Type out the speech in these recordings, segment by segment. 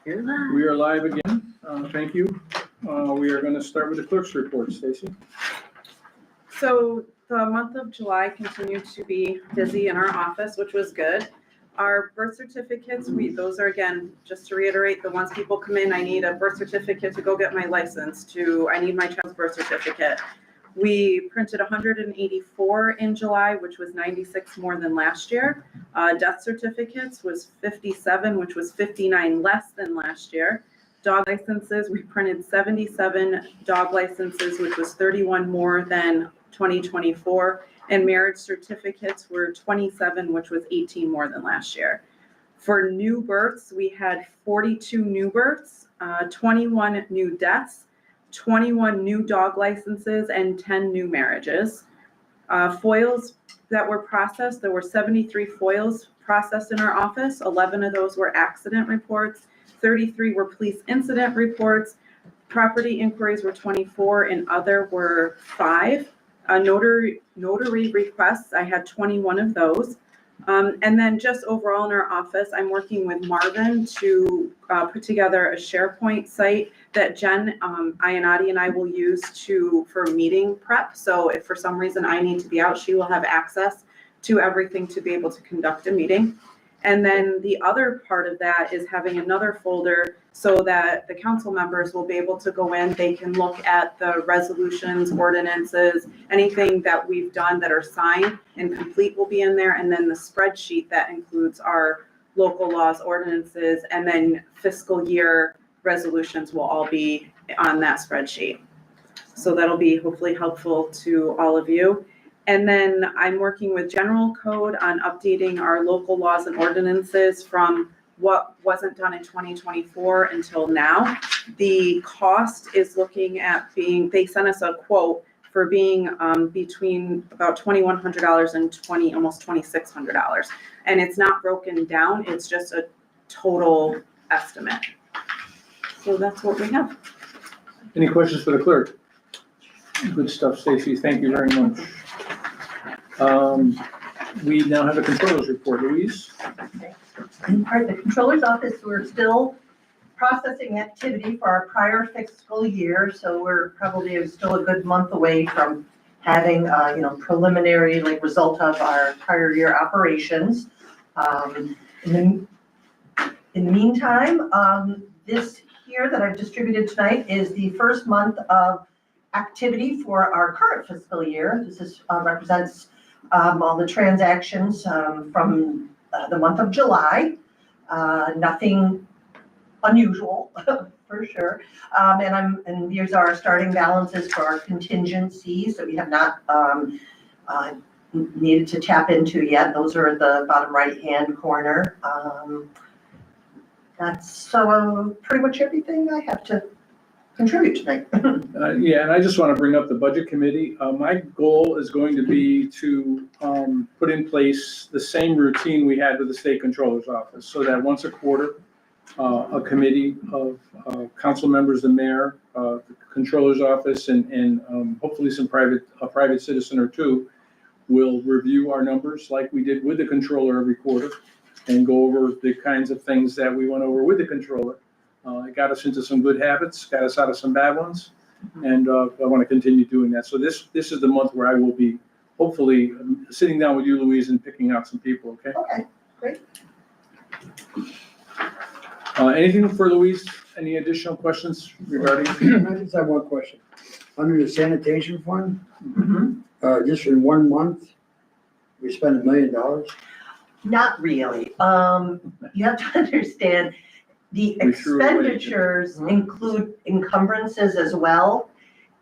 You're live. We are live again. Thank you. We are going to start with the clerk's report. Stacy? So the month of July continued to be busy in our office, which was good. Our birth certificates, those are, again, just to reiterate, the ones people come in, I need a birth certificate to go get my license, I need my child's birth certificate. We printed 184 in July, which was 96 more than last year. Death certificates was 57, which was 59 less than last year. Dog licenses, we printed 77 dog licenses, which was 31 more than 2024. And marriage certificates were 27, which was 18 more than last year. For new births, we had 42 new births, 21 new deaths, 21 new dog licenses, and 10 new marriages. Foils that were processed, there were 73 foils processed in our office. 11 of those were accident reports. 33 were police incident reports. Property inquiries were 24, and other were 5. Notary requests, I had 21 of those. And then just overall in our office, I'm working with Marvin to put together a SharePoint site that Jen Iannotti and I will use for meeting prep. So if for some reason I need to be out, she will have access to everything to be able to conduct a meeting. And then the other part of that is having another folder so that the council members will be able to go in, they can look at the resolutions, ordinances, anything that we've done that are signed and complete will be in there. And then the spreadsheet that includes our local laws, ordinances, and then fiscal year resolutions will all be on that spreadsheet. So that'll be hopefully helpful to all of you. And then I'm working with General Code on updating our local laws and ordinances from what wasn't done in 2024 until now. The cost is looking at they sent us a quote for being between about $2,100 and almost $2,600. And it's not broken down, it's just a total estimate. So that's what we have. Any questions for the clerk? Good stuff, Stacy. Thank you very much. We now have a controller's report. Louise? Okay. All right, the controller's office, we're still processing activity for our prior fiscal year, so we're probably still a good month away from having, preliminary result of our prior year operations. In the meantime, this here that I've distributed tonight is the first month of activity for our current fiscal year. This represents all the transactions from the month of July. Nothing unusual for sure. And these are our starting balances for our contingencies that we have not needed to tap into yet. Those are at the bottom right-hand corner. That's pretty much everything I have to contribute tonight. Yeah, and I just want to bring up the budget committee. My goal is going to be to put in place the same routine we had with the state controller's office, so that once a quarter, a committee of council members, the mayor, the controller's office, and hopefully a private citizen or two will review our numbers like we did with the controller every quarter and go over the kinds of things that we went over with the controller. It got us into some good habits, got us out of some bad ones, and I want to continue doing that. So this is the month where I will be hopefully sitting down with you, Louise, and picking out some people, okay? Okay, great. Anything for Louise? Any additional questions regarding? I just have one question. Under the sanitation fund, just in 1 month, we spent $1 million. Not really. You have to understand, the expenditures include encumbrances as well.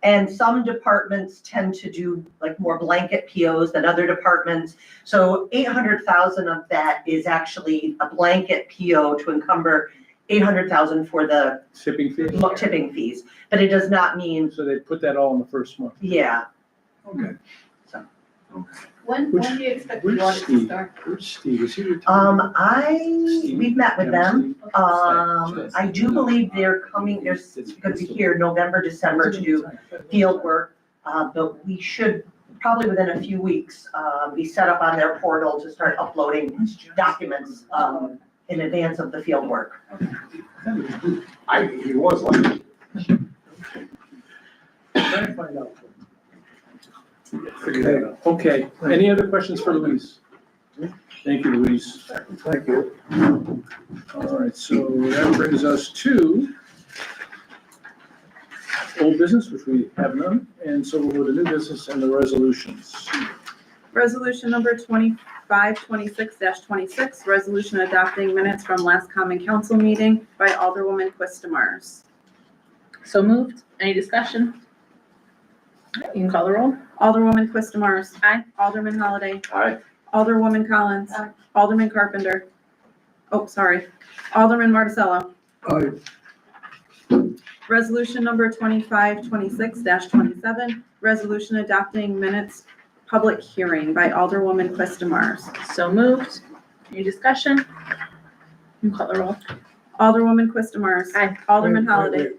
And some departments tend to do more blanket POs than other departments. So 800,000 of that is actually a blanket PO to encumber 800,000 for the Tipping fees? tipping fees. But it does not mean, So they put that all in the first month. yeah. Okay. So. When do you expect the Where's audit to Steve? start? Where's Steve? Is he retired? We've met with them. Steve? I do believe they're coming, they're going to be here November, December to do field work. But we should probably within a few weeks be set up on their portal to start uploading documents in advance of the field work. He was like. Try to find out. Figure that out. Okay, any other questions for Louise? Thank you, Louise. Thank you. All right, so that brings us to old business, which we have none, and so we'll go to new business and the resolutions. Resolution number 2526-26, resolution adopting minutes from last common council meeting by Alderwoman Quista Mars. So moved. Any discussion? You can call the roll. Alderwoman Quista Mars. Aye. Alderman Holliday. Aye. Alderwoman Collins. Aye. Alderman Carpenter. Oh, sorry. Alderman Marticello. Aye. Resolution number 2526-27, resolution adopting minutes public hearing by Alderwoman Quista Mars. So moved. Any discussion? You can call the roll. Alderwoman Quista Mars. Aye. Alderman Wait, Holliday.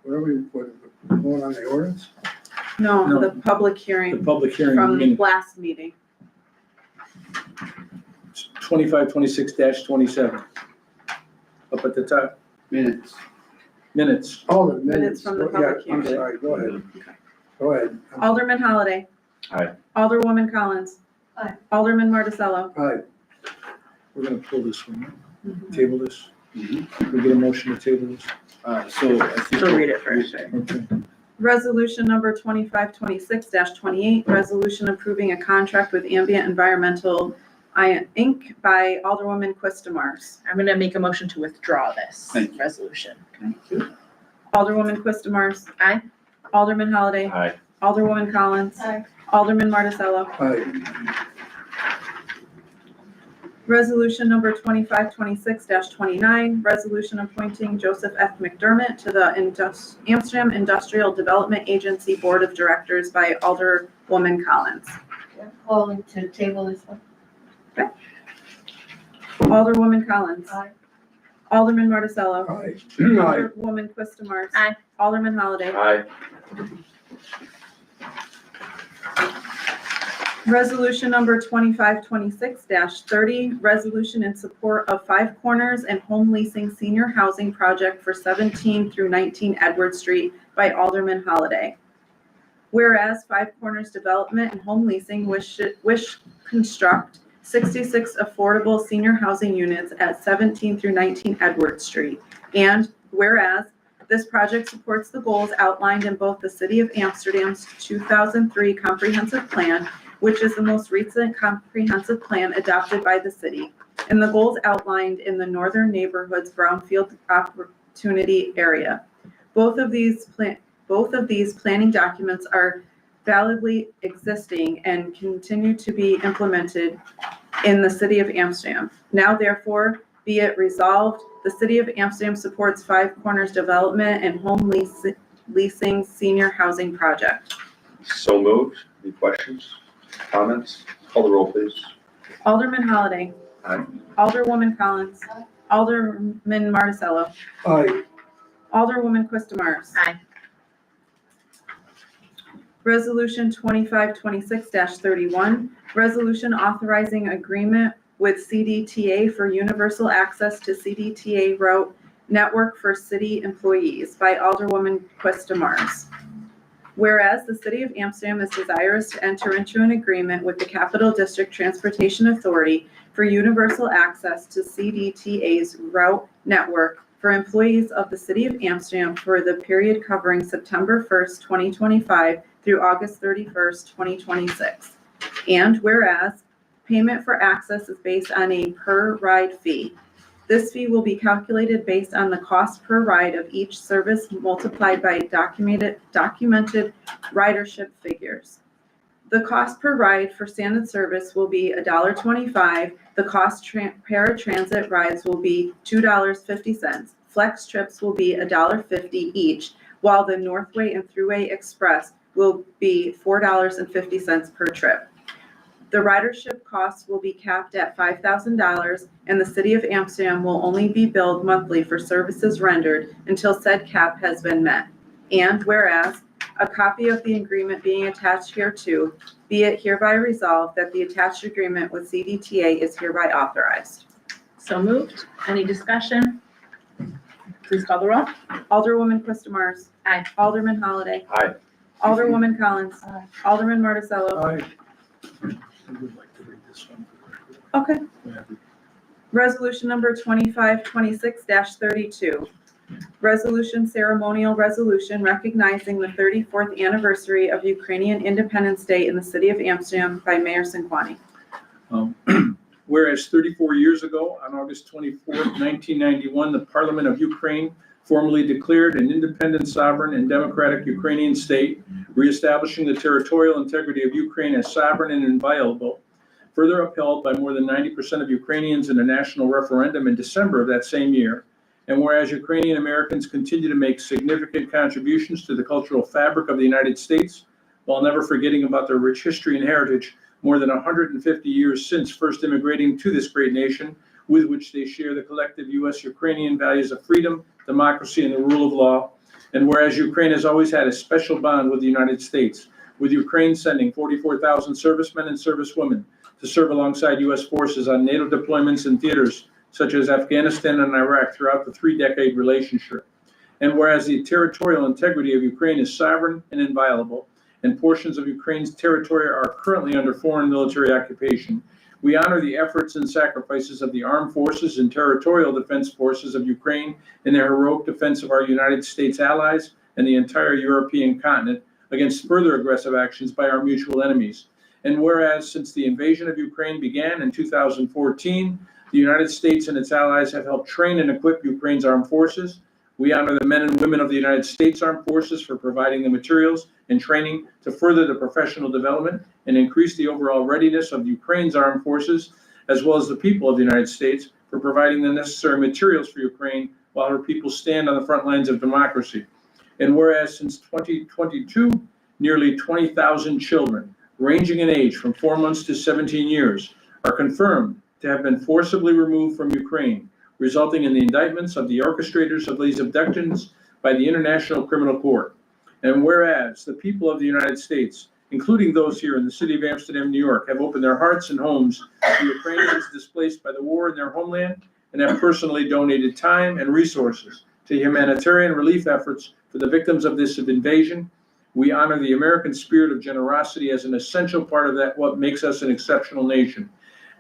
What are we, going on the ordinance? No, No. the public The hearing public hearing, from minute last meeting. 2526-27. Up at the top, Minutes. minutes. All the Minutes minutes. from the Yeah, public I'm hearing. sorry, go ahead. Go ahead. Alderman Holliday. Aye. Alderwoman Collins. Aye. Alderman Marticello. Aye. We're gonna pull this one, table this. Mhm. We get a motion to table this. So I think. So read it first. Okay. Resolution number 2526-28, resolution approving a contract with Ambient Environmental Inc. by Alderwoman Quista Mars. I'm gonna make a motion to withdraw this Thank you. resolution. Alderwoman Quista Mars. Aye. Alderman Holliday. Aye. Alderwoman Collins. Aye. Alderman Marticello. Aye. Resolution number 2526-29, resolution appointing Joseph F. McDermott to the Amsterdam Industrial Development Agency Board of Directors by Alderwoman Collins. Calling to table this one. Alderwoman Collins. Aye. Alderman Marticello. Aye. Aye. Alderwoman Quista Mars. Aye. Alderman Holliday. Aye. Resolution number 2526-30, resolution in support of Five Corners and Home Leasing Senior Housing Project for 17 through 19 Edward Street by Alderman Holliday. Whereas Five Corners Development and Home Leasing wish construct 66 affordable senior housing units at 17 through 19 Edward Street. And whereas this project supports the goals outlined in both the City of Amsterdam's 2003 Comprehensive Plan, which is the most recent comprehensive plan adopted by the city, and the goals outlined in the Northern Neighborhoods Brownfield Opportunity Area. Both of these planning documents are validly existing and continue to be implemented in the City of Amsterdam. Now therefore, be it resolved, the City of Amsterdam supports Five Corners Development and Home Leasing Senior Housing Project. So moved. Any questions, comments? Call the roll, please. Alderman Holliday. Aye. Alderwoman Collins. Aye. Alderman Marticello. Aye. Alderwoman Quista Mars. Aye. Resolution 2526-31, resolution authorizing agreement with CDTA for universal access to CDTA route network for city employees by Alderwoman Quista Mars. Whereas the City of Amsterdam is desirous to enter into an agreement with the Capital District Transportation Authority for universal access to CDTA's route network for employees of the City of Amsterdam for the period covering September 1st, 2025 through August 31st, 2026. And whereas payment for access is based on a per ride fee. This fee will be calculated based on the cost per ride of each service multiplied by documented ridership figures. The cost per ride for standard service will be $1.25. The cost paratransit rides will be $2.50. Flex trips will be $1.50 each, while the Northway and Thruway Express will be $4.50 per trip. The ridership costs will be capped at $5,000, and the City of Amsterdam will only be billed monthly for services rendered until said cap has been met. And whereas a copy of the agreement being attached hereto, be it hereby resolved that the attached agreement with CDTA is hereby authorized. So moved. Any discussion? Please call the roll. Alderwoman Quistamars. Aye. Alderman Holliday. Aye. Alderwoman Collins. Aye. Alderman Marticello. Aye. I would like to read this one. Okay. Yeah. Resolution number 2526-32. Resolution ceremonial resolution recognizing the 34th anniversary of Ukrainian Independence Day in the city of Amsterdam by Mayor Sinquani. Whereas 34 years ago, on August 24, 1991, the Parliament of Ukraine formally declared an independent, sovereign, and democratic Ukrainian state, reestablishing the territorial integrity of Ukraine as sovereign and inviolable, further upheld by more than 90% of Ukrainians in a national referendum in December of that same year. And whereas Ukrainian Americans continue to make significant contributions to the cultural fabric of the United States, while never forgetting about their rich history and heritage, more than 150 years since first immigrating to this great nation, with which they share the collective U.S.-Ukrainian values of freedom, democracy, and the rule of law. And whereas Ukraine has always had a special bond with the United States, with Ukraine sending 44,000 servicemen and servicewomen to serve alongside U.S. forces on NATO deployments in theaters such as Afghanistan and Iraq throughout the three-decade relationship. And whereas the territorial integrity of Ukraine is sovereign and inviolable, and portions of Ukraine's territory are currently under foreign military occupation, we honor the efforts and sacrifices of the armed forces and territorial defense forces of Ukraine in their heroic defense of our United States allies and the entire European continent against further aggressive actions by our mutual enemies. And whereas since the invasion of Ukraine began in 2014, the United States and its allies have helped train and equip Ukraine's armed forces, we honor the men and women of the United States Armed Forces for providing the materials and training to further the professional development and increase the overall readiness of Ukraine's armed forces, as well as the people of the United States for providing the necessary materials for Ukraine while her people stand on the front lines of democracy. And whereas since 2022, nearly 20,000 children, ranging in age from 4 months to 17 years, are confirmed to have been forcibly removed from Ukraine, resulting in the indictments of the orchestrators of these abductions by the International Criminal Court. And whereas the people of the United States, including those here in the city of Amsterdam, New York, have opened their hearts and homes to Ukrainians displaced by the war in their homeland and have personally donated time and resources to humanitarian relief efforts for the victims of this invasion, we honor the American spirit of generosity as an essential part of that, what makes us an exceptional nation.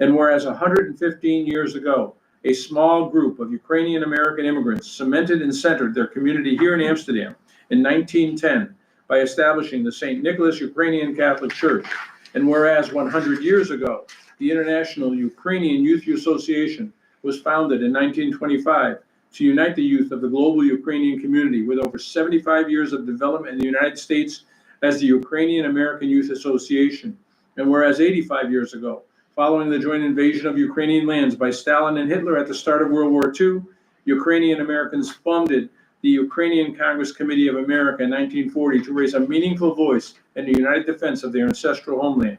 And whereas 115 years ago, a small group of Ukrainian American immigrants cemented and centered their community here in Amsterdam in 1910 by establishing the St. Nicholas Ukrainian Catholic Church. And whereas 100 years ago, the International Ukrainian Youth Association was founded in 1925 to unite the youth of the global Ukrainian community, with over 75 years of development in the United States as the Ukrainian American Youth Association. And whereas 85 years ago, following the joint invasion of Ukrainian lands by Stalin and Hitler at the start of World War II, Ukrainian Americans funded the Ukrainian Congress Committee of America in 1940 to raise a meaningful voice in the united defense of their ancestral homeland.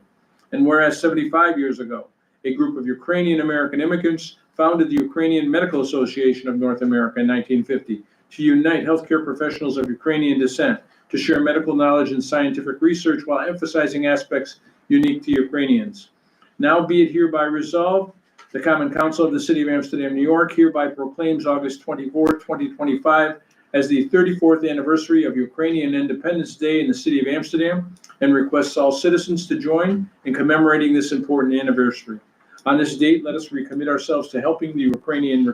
And whereas 75 years ago, a group of Ukrainian American immigrants founded the Ukrainian Medical Association of North America in 1950 to unite healthcare professionals of Ukrainian descent to share medical knowledge and scientific research while emphasizing aspects unique to Ukrainians. Now be it hereby resolved, the Common Council of the City of Amsterdam, New York hereby proclaims August 24, 2025 as the 34th anniversary of Ukrainian Independence Day in the City of Amsterdam, and requests all citizens to join in commemorating this important anniversary. On this date, let us recommit ourselves to helping the Ukrainian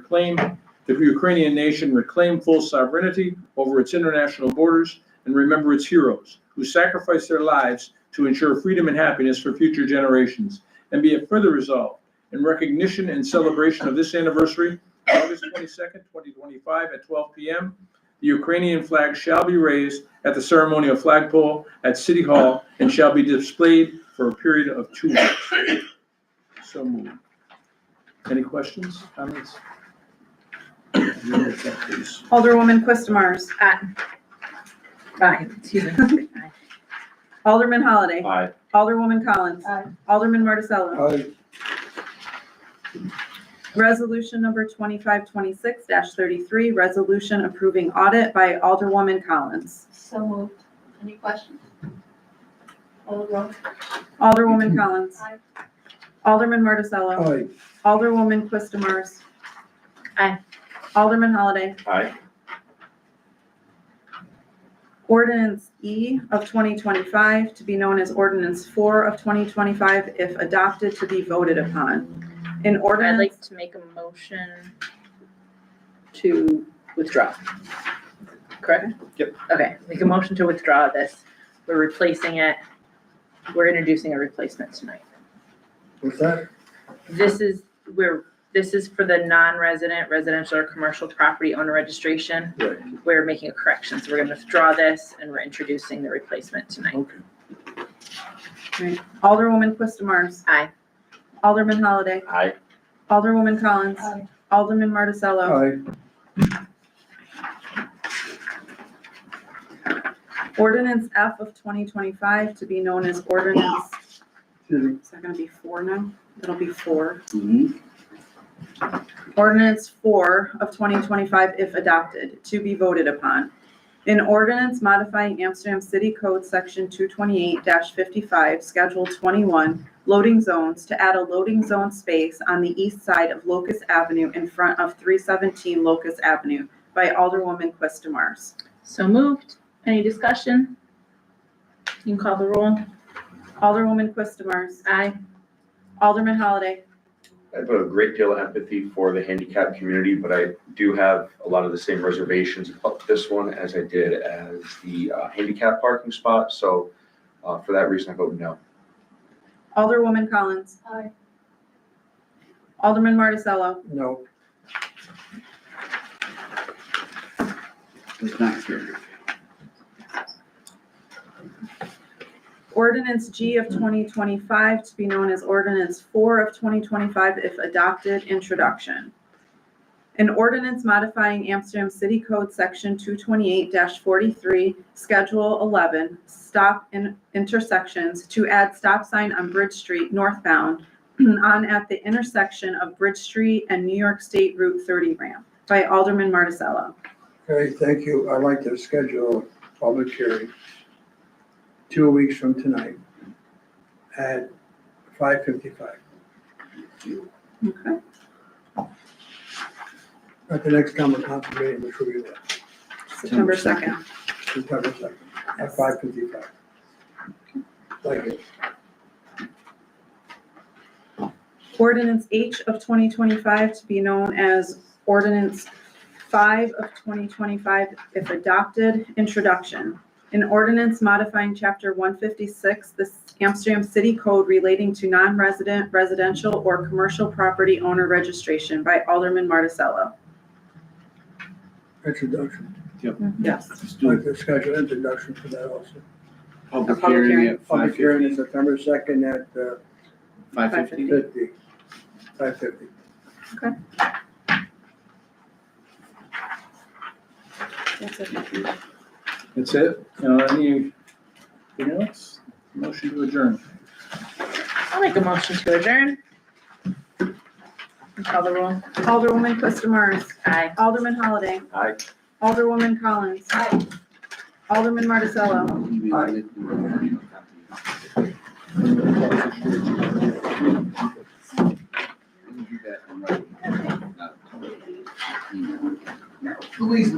nation reclaim full sovereignty over its international borders and remember its heroes who sacrificed their lives to ensure freedom and happiness for future generations. And be it further resolved, in recognition and celebration of this anniversary, August 22nd, 2025 at 12 p.m., the Ukrainian flag shall be raised at the ceremonial flagpole at City Hall and shall be displayed for a period of 2 weeks. So moved. Any questions, comments? Roll call, please. Alderwoman Quistamars. Aye. Excuse me. Aye. Alderman Holliday. Aye. Alderwoman Collins. Aye. Alderman Marticello. Aye. Resolution number 2526-33, resolution approving audit by Alderwoman Collins. So moved. Any questions? Call the roll. Alderwoman Collins. Aye. Alderman Marticello. Aye. Alderwoman Quistamars. Aye. Alderman Holliday. Aye. Ordinance E of 2025 to be known as Ordinance 4 of 2025 if adopted to be voted upon. An I'd ordinance, like to make a motion to withdraw. Correct? Yep. Okay, make a motion to withdraw this. We're replacing it. We're introducing a replacement tonight. What's that? This is for the non-resident, residential or commercial property owner registration. Right. We're making a correction, so we're gonna withdraw this and we're introducing the replacement tonight. Okay. Alderwoman Quistamars. Aye. Alderman Holliday. Aye. Alderwoman Collins. Aye. Alderman Marticello. Aye. Ordinance F of 2025 to be known as ordinance, Excuse me. is that gonna be 4 now? It'll be 4. Mm-hmm. Ordinance 4 of 2025 if adopted, to be voted upon. An ordinance modifying Amsterdam City Code Section 228-55, Schedule 21, loading zones to add a loading zone space on the east side of Locust Avenue in front of 317 Locust Avenue by Alderwoman Quistamars. So moved. Any discussion? You can call the roll. Alderwoman Quistamars. Aye. Alderman Holliday. I have a great deal of empathy for the handicapped community, but I do have a lot of the same reservations about this one as I did as the handicap parking spot. So for that reason, I vote no. Alderwoman Collins. Aye. Alderman Marticello. No. It's not carried. Ordinance G of 2025 to be known as Ordinance 4 of 2025 if adopted, introduction. An ordinance modifying Amsterdam City Code Section 228-43, Schedule 11, stop in intersections to add stop sign on Bridge Street northbound on at the intersection of Bridge Street and New York State Route 30 ramp by Alderman Marticello. Okay, thank you. I'd like to schedule a public hearing 2 weeks from tonight at 5:55. Okay. At the next common council meeting, which will be what? September 2nd. September 2nd, at 5:55. Thank you. Ordinance H of 2025 to be known as Ordinance 5 of 2025 if adopted, introduction. An ordinance modifying Chapter 156, the Amsterdam City Code relating to non-resident, residential, or commercial property owner registration by Alderman Marticello. Introduction. Yes. Let's I'd do like to schedule introduction for that also. a public public hearing hearing. at Public hearing 5:50. is September 2nd at 5:50. 5:50. That's it. That's it? Anything else? Motion to adjourn. I'll make a motion to adjourn. You call the roll. Alderwoman Quistamars. Aye. Alderman Holliday. Aye. Alderwoman Collins. Alderman Marticello. Louise.